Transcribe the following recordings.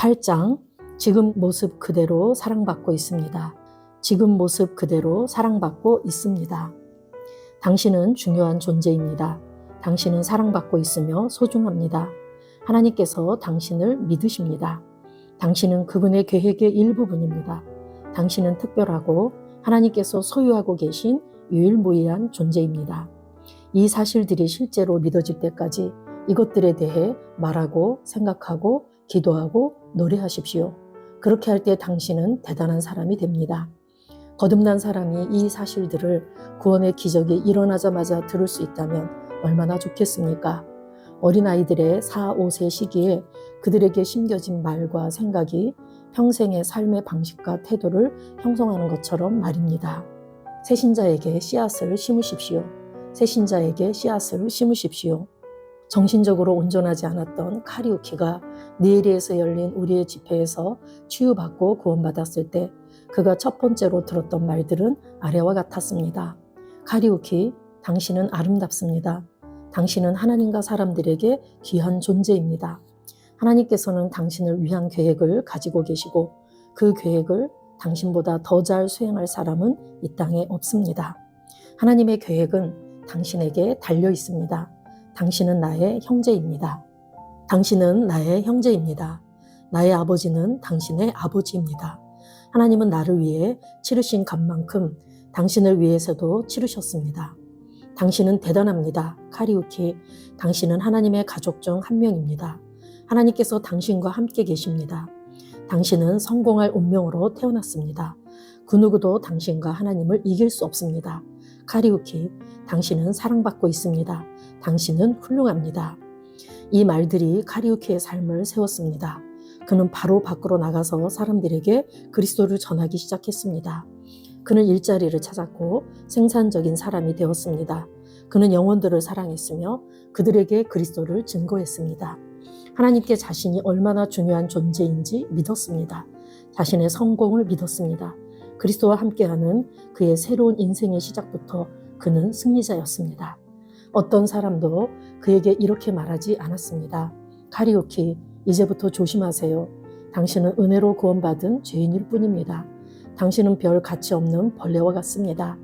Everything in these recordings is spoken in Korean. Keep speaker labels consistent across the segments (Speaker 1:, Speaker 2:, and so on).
Speaker 1: 8장 지금 모습 그대로 사랑받고 있습니다. 지금 모습 그대로 사랑받고 있습니다. 당신은 중요한 존재입니다. 당신은 사랑받고 있으며 소중합니다. 하나님께서 당신을 믿으십니다. 당신은 그분의 계획의 일부분입니다. 당신은 특별하고 하나님께서 소유하고 계신 유일무이한 존재입니다. 이 사실들이 실제로 믿어질 때까지 이것들에 대해 말하고 생각하고 기도하고 노래하십시오. 그렇게 할 때 당신은 대단한 사람이 됩니다. 거듭난 사람이 이 사실들을 구원의 기적이 일어나자마자 들을 수 있다면 얼마나 좋겠습니까? 어린아이들의 4, 5세 시기에 그들에게 심겨진 말과 생각이 평생의 삶의 방식과 태도를 형성하는 것처럼 말입니다. 새신자에게 씨앗을 심으십시오. 새신자에게 씨앗을 심으십시오. 정신적으로 온전하지 않았던 카리우키가 니에리에서 열린 우리의 집회에서 치유받고 구원받았을 때 그가 첫 번째로 들었던 말들은 아래와 같았습니다. 카리우키, 당신은 아름답습니다. 당신은 하나님과 사람들에게 귀한 존재입니다. 하나님께서는 당신을 위한 계획을 가지고 계시고 그 계획을 당신보다 더 잘 수행할 사람은 이 땅에 없습니다. 하나님의 계획은 당신에게 달려 있습니다. 당신은 나의 형제입니다. 당신은 나의 형제입니다. 나의 아버지는 당신의 아버지입니다. 하나님은 나를 위해 치르신 값만큼 당신을 위해서도 치르셨습니다. 당신은 대단합니다. 카리우키, 당신은 하나님의 가족 중 한 명입니다. 하나님께서 당신과 함께 계십니다. 당신은 성공할 운명으로 태어났습니다. 그 누구도 당신과 하나님을 이길 수 없습니다. 카리우키, 당신은 사랑받고 있습니다. 당신은 훌륭합니다. 이 말들이 카리우키의 삶을 세웠습니다. 그는 바로 밖으로 나가서 사람들에게 그리스도를 전하기 시작했습니다. 그는 일자리를 찾았고 생산적인 사람이 되었습니다. 그는 영혼들을 사랑했으며 그들에게 그리스도를 증거했습니다. 하나님께 자신이 얼마나 중요한 존재인지 믿었습니다. 자신의 성공을 믿었습니다. 그리스도와 함께하는 그의 새로운 인생의 시작부터 그는 승리자였습니다. 어떤 사람도 그에게 이렇게 말하지 않았습니다. 카리우키, 이제부터 조심하세요. 당신은 은혜로 구원받은 죄인일 뿐입니다. 당신은 별 가치 없는 벌레와 같습니다.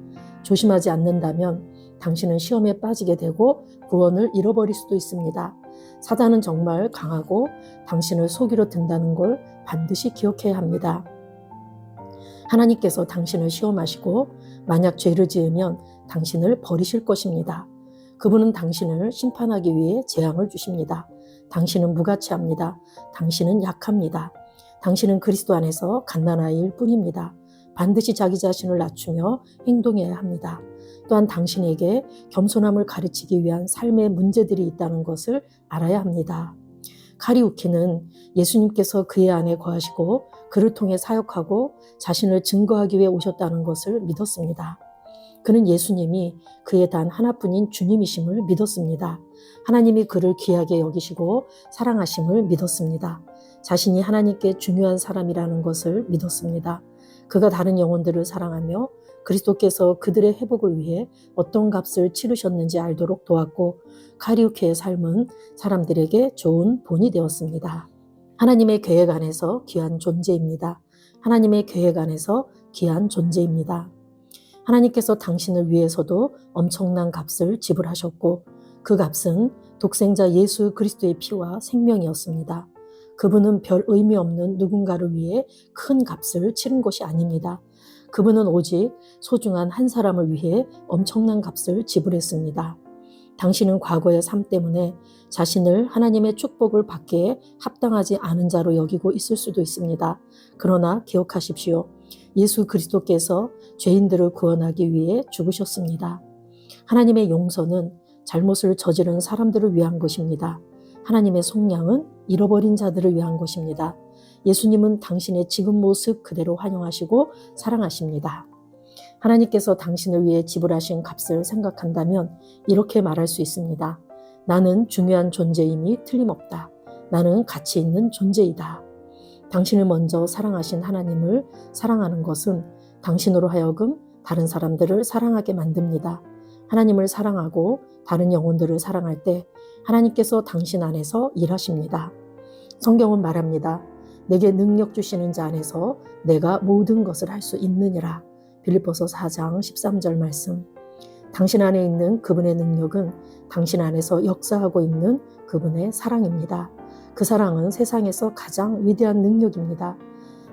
Speaker 1: 조심하지 않는다면 당신은 시험에 빠지게 되고 구원을 잃어버릴 수도 있습니다. 사단은 정말 강하고 당신을 속이려 든다는 걸 반드시 기억해야 합니다. 하나님께서 당신을 시험하시고 만약 죄를 지으면 당신을 버리실 것입니다. 그분은 당신을 심판하기 위해 재앙을 주십니다. 당신은 무가치합니다. 당신은 약합니다. 당신은 그리스도 안에서 갓난아이일 뿐입니다. 반드시 자기 자신을 낮추며 행동해야 합니다. 또한 당신에게 겸손함을 가르치기 위한 삶의 문제들이 있다는 것을 알아야 합니다. 카리우키는 예수님께서 그의 안에 거하시고 그를 통해 사역하고 자신을 증거하기 위해 오셨다는 것을 믿었습니다. 그는 예수님이 그의 단 하나뿐인 주님이심을 믿었습니다. 하나님이 그를 귀하게 여기시고 사랑하심을 믿었습니다. 자신이 하나님께 중요한 사람이라는 것을 믿었습니다. 그가 다른 영혼들을 사랑하며 그리스도께서 그들의 회복을 위해 어떤 값을 치르셨는지 알도록 도왔고 카리우키의 삶은 사람들에게 좋은 본이 되었습니다. 하나님의 계획 안에서 귀한 존재입니다. 하나님의 계획 안에서 귀한 존재입니다. 하나님께서 당신을 위해서도 엄청난 값을 지불하셨고 그 값은 독생자 예수 그리스도의 피와 생명이었습니다. 그분은 별 의미 없는 누군가를 위해 큰 값을 치른 것이 아닙니다. 그분은 오직 소중한 한 사람을 위해 엄청난 값을 지불했습니다. 당신은 과거의 삶 때문에 자신을 하나님의 축복을 받기에 합당하지 않은 자로 여기고 있을 수도 있습니다. 그러나 기억하십시오. 예수 그리스도께서 죄인들을 구원하기 위해 죽으셨습니다. 하나님의 용서는 잘못을 저지른 사람들을 위한 것입니다. 하나님의 속량은 잃어버린 자들을 위한 것입니다. 예수님은 당신의 지금 모습 그대로 환영하시고 사랑하십니다. 하나님께서 당신을 위해 지불하신 값을 생각한다면 이렇게 말할 수 있습니다. 나는 중요한 존재임이 틀림없다. 나는 가치 있는 존재이다. 당신을 먼저 사랑하신 하나님을 사랑하는 것은 당신으로 하여금 다른 사람들을 사랑하게 만듭니다. 하나님을 사랑하고 다른 영혼들을 사랑할 때 하나님께서 당신 안에서 일하십니다. 성경은 말합니다. 내게 능력 주시는 자 안에서 내가 모든 것을 할 수 있느니라. 빌립보서 4장 13절 말씀. 당신 안에 있는 그분의 능력은 당신 안에서 역사하고 있는 그분의 사랑입니다. 그 사랑은 세상에서 가장 위대한 능력입니다.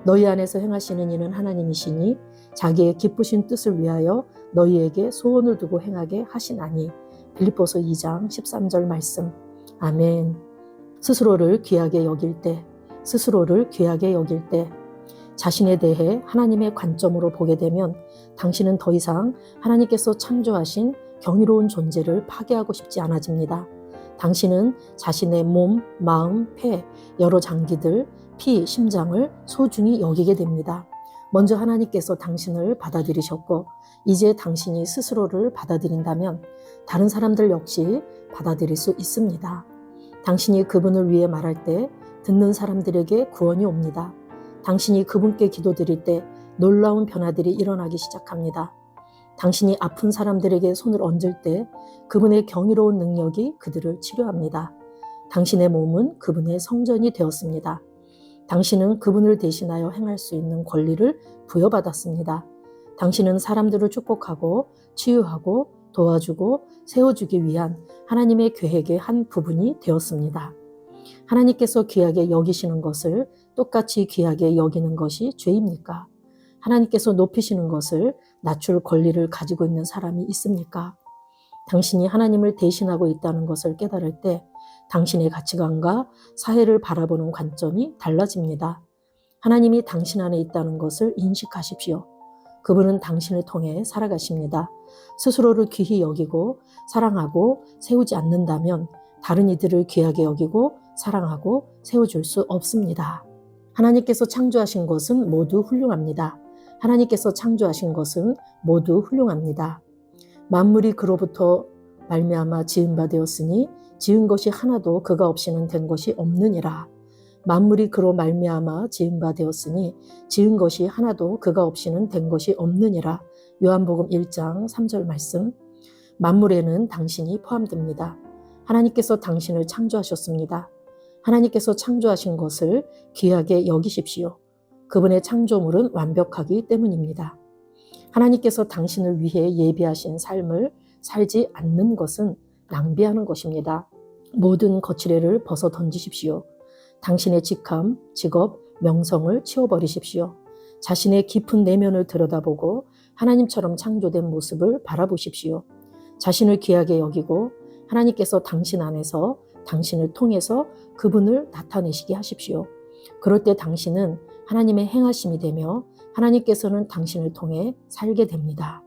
Speaker 1: 너희 안에서 행하시는 이는 하나님이시니 자기의 기쁘신 뜻을 위하여 너희에게 소원을 두고 행하게 하시나니. 빌립보서 2장 13절 말씀. 아멘. 스스로를 귀하게 여길 때, 스스로를 귀하게 여길 때, 자신에 대해 하나님의 관점으로 보게 되면 당신은 더 이상 하나님께서 창조하신 경이로운 존재를 파괴하고 싶지 않아집니다. 당신은 자신의 몸, 마음, 폐, 여러 장기들, 피, 심장을 소중히 여기게 됩니다. 먼저 하나님께서 당신을 받아들이셨고 이제 당신이 스스로를 받아들인다면 다른 사람들 역시 받아들일 수 있습니다. 당신이 그분을 위해 말할 때 듣는 사람들에게 구원이 옵니다. 당신이 그분께 기도드릴 때 놀라운 변화들이 일어나기 시작합니다. 당신이 아픈 사람들에게 손을 얹을 때 그분의 경이로운 능력이 그들을 치료합니다. 당신의 몸은 그분의 성전이 되었습니다. 당신은 그분을 대신하여 행할 수 있는 권리를 부여받았습니다. 당신은 사람들을 축복하고 치유하고 도와주고 세워주기 위한 하나님의 계획의 한 부분이 되었습니다. 하나님께서 귀하게 여기시는 것을 똑같이 귀하게 여기는 것이 죄입니까? 하나님께서 높이시는 것을 낮출 권리를 가지고 있는 사람이 있습니까? 당신이 하나님을 대신하고 있다는 것을 깨달을 때 당신의 가치관과 사회를 바라보는 관점이 달라집니다. 하나님이 당신 안에 있다는 것을 인식하십시오. 그분은 당신을 통해 살아가십니다. 스스로를 귀히 여기고 사랑하고 세우지 않는다면 다른 이들을 귀하게 여기고 사랑하고 세워줄 수 없습니다. 하나님께서 창조하신 것은 모두 훌륭합니다. 하나님께서 창조하신 것은 모두 훌륭합니다. 만물이 그로부터 말미암아 지은 바 되었으니 지은 것이 하나도 그가 없이는 된 것이 없느니라. 만물이 그로 말미암아 지은 바 되었으니 지은 것이 하나도 그가 없이는 된 것이 없느니라. 요한복음 1장 3절 말씀. 만물에는 당신이 포함됩니다. 하나님께서 당신을 창조하셨습니다. 하나님께서 창조하신 것을 귀하게 여기십시오. 그분의 창조물은 완벽하기 때문입니다. 하나님께서 당신을 위해 예비하신 삶을 살지 않는 것은 낭비하는 것입니다. 모든 거칠애를 벗어 던지십시오. 당신의 직함, 직업, 명성을 치워버리십시오. 자신의 깊은 내면을 들여다보고 하나님처럼 창조된 모습을 바라보십시오. 자신을 귀하게 여기고 하나님께서 당신 안에서 당신을 통해서 그분을 나타내시게 하십시오. 그럴 때 당신은 하나님의 행하심이 되며 하나님께서는 당신을 통해 살게 됩니다.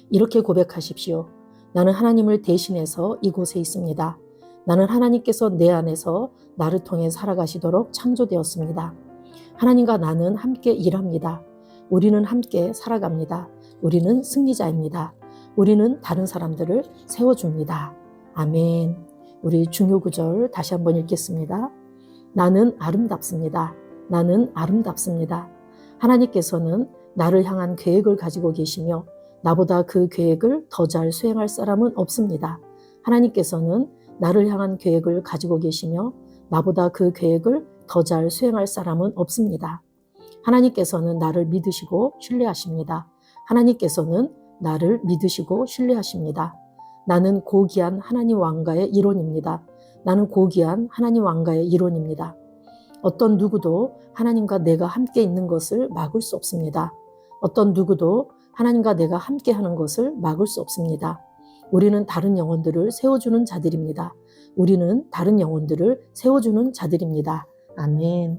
Speaker 1: 이렇게 고백하십시오. 나는 하나님을 대신해서 이곳에 있습니다. 나는 하나님께서 내 안에서 나를 통해 살아가시도록 창조되었습니다. 하나님과 나는 함께 일합니다. 우리는 함께 살아갑니다. 우리는 승리자입니다. 우리는 다른 사람들을 세워줍니다. 아멘. 우리 중요 구절 다시 한번 읽겠습니다. 나는 아름답습니다. 나는 아름답습니다. 하나님께서는 나를 향한 계획을 가지고 계시며 나보다 그 계획을 더 잘 수행할 사람은 없습니다. 하나님께서는 나를 향한 계획을 가지고 계시며 나보다 그 계획을 더 잘 수행할 사람은 없습니다. 하나님께서는 나를 믿으시고 신뢰하십니다. 하나님께서는 나를 믿으시고 신뢰하십니다. 나는 고귀한 하나님 왕가의 일원입니다. 나는 고귀한 하나님 왕가의 일원입니다. 어떤 누구도 하나님과 내가 함께 있는 것을 막을 수 없습니다. 어떤 누구도 하나님과 내가 함께 하는 것을 막을 수 없습니다. 우리는 다른 영혼들을 세워주는 자들입니다. 우리는 다른 영혼들을 세워주는 자들입니다. 아멘.